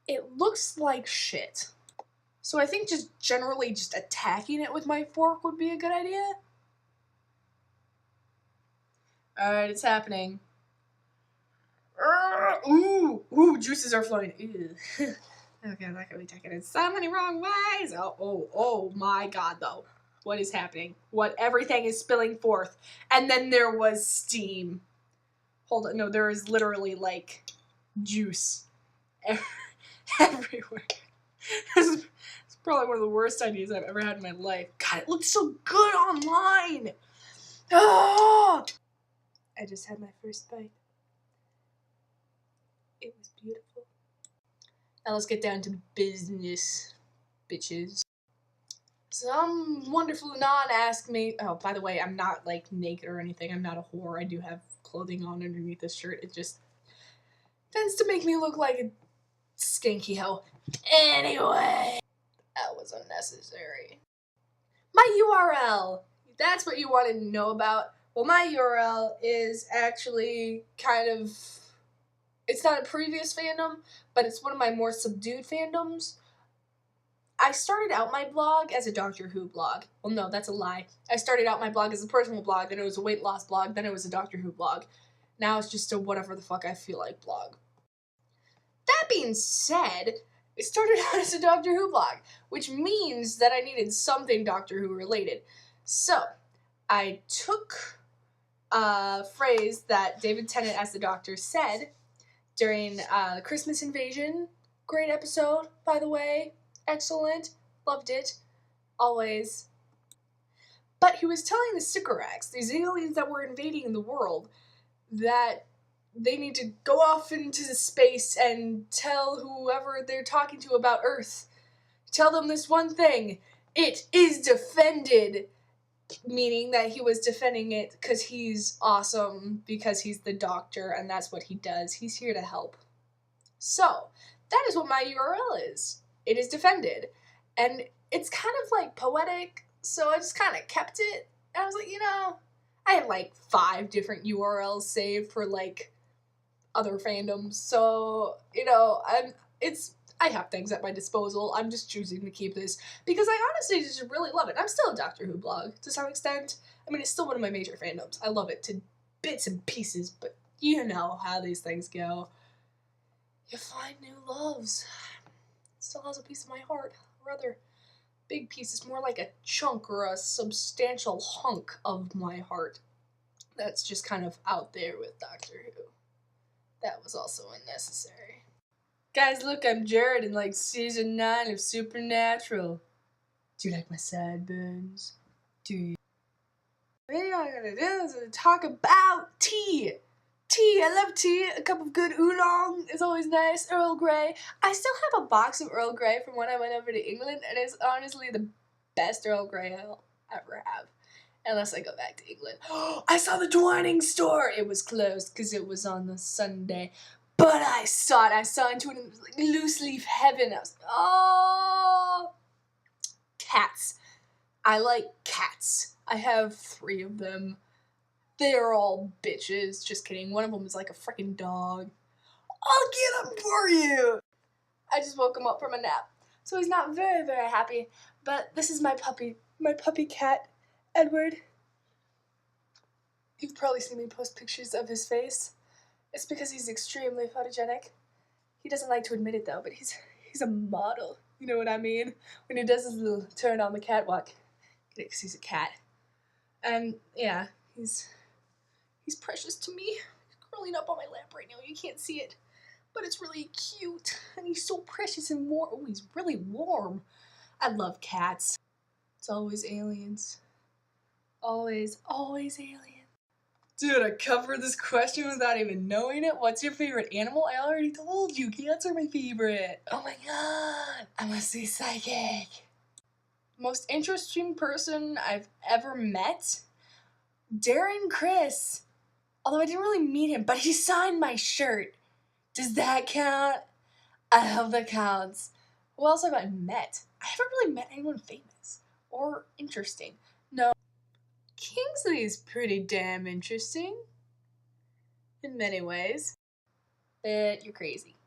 It looks like shit. So I think just generally just attacking it with my fork would be a good idea. Alright, it's happening. Ooh, juices are flowing. Ew. Okay, that could be taken in so many wrong ways. Oh my god, though. What is happening? Everything is spilling forth. And then there was steam. Hold on, no, there is literally, like, juice everywhere. It's probably one of the worst ideas I've ever had in my life. God, it looks so good online! Ah! I just had my first bite. It was beautiful. Now let's get down to business, bitches. Some wonderful anon asked me. Oh, by the way, I'm not like naked or anything. I'm not a whore. I do have clothing on underneath this shirt. It just tends to make me look like a skanky hoe. Anyway, that was unnecessary. My URL. That's what you wanted to know about. Well, my URL is actually kind of. It's not a previous fandom, but it's one of my more subdued fandoms. I started out my blog as a Doctor Who blog. Well, no, that's a lie. I started out my blog as a personal blog, then it was a weight loss blog, then it was a Doctor Who blog. Now it's just a whatever the fuck I feel like blog. That being said, I started out as a Doctor Who blog, which means that I needed something Doctor Who related. So, I took a phrase that David Tennant as the Doctor said during the Christmas Invasion. Great episode, by the way. Excellent. Loved it. Always. But he was telling the Sycorax, these aliens that were invading the world, that they need to go off into space and tell whoever they're talking to about Earth. Tell them this one thing. It is defended. Meaning that he was defending it because he's awesome, because he's the Doctor, and that's what he does. He's here to help. So, that is what my URL is. It is defended. And it's kind of like poetic, so I just kind of kept it. And I was like, I have like 5 different URLs saved for like other fandoms. So, I have things at my disposal. I'm just choosing to keep this because I honestly just really love it. I'm still a Doctor Who blog to some extent. I mean, it's still one of my major fandoms. I love it to bits and pieces, but you know how these things go. You find new loves. It still has a piece of my heart. A rather big piece. It's more like a chunk or a substantial hunk of my heart that's just kind of out there with Doctor Who. That was also unnecessary. Guys, look, I'm Jared in like season 9 of Supernatural. Do you like my sideburns? Do you? The video I'm gonna do is talk about tea. Tea, I love tea. A cup of good oolong is always nice. Earl Grey. I still have a box of Earl Grey from when I went over to England, and it's honestly the best Earl Grey I'll ever have. Unless I go back to England. I saw the Twining store! It was closed because it was on the Sunday. But I saw it. I saw into it and it was like loose leaf heaven. I was like, oh. Cats. I like cats. I have 3 of them. They're all bitches. Just kidding. One of them is like a freaking dog. I'll get him for you. I just woke him up from a nap. So he's not very, very happy. But this is my puppy cat, Edward. You've probably seen me post pictures of his face. It's because he's extremely photogenic. He doesn't like to admit it though, but he's a model. You know what I mean? When he does his little turn on the catwalk. Because he's a cat. And yeah, he's precious to me. He's curling up on my lap right now. You can't see it. But it's really cute. And he's so precious and warm. Oh, he's really warm. I love cats. It's always aliens. Always aliens. Dude, I covered this question without even knowing it. What's your favorite animal? I already told you. Cats are my favorite. Oh my god. I must be psychic. Most interesting person I've ever met? Darren Criss. Although I didn't really meet him, but he signed my shirt. Does that count? I hope that counts. Who else have I met? I haven't really met anyone famous or interesting. No. Kingsley's pretty damn interesting. in many ways. But you're crazy.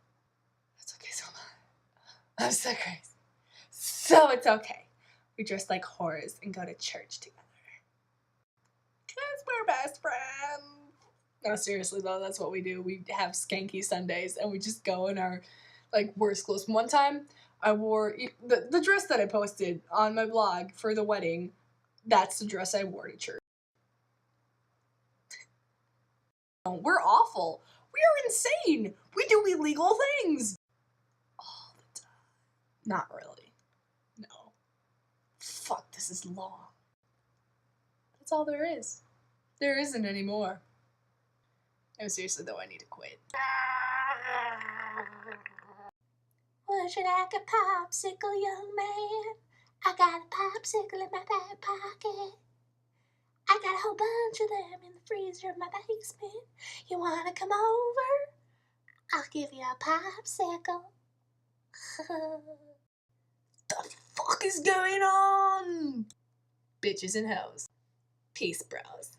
That's okay, Selma. I'm so crazy. So it's okay. We dress like whores and go to church together. Because we're best friends. No, seriously though, that's what we do. We have skanky Sundays and we just go in our like worst clothes. One time I wore the dress that I posted on my blog for the wedding. That's the dress I wore to church. We're awful. We are insane. We do illegal things. All the time. Not really. No. Fuck, this is long. That's all there is. There isn't any more. No, seriously though, I need to quit. Would you like a popsicle, young man? I got a popsicle in my back pocket. I got a whole bunch of them in the freezer of my basement. You wanna come over? I'll give you a popsicle. The fuck is going on? Bitches and hoes. Peace, bros.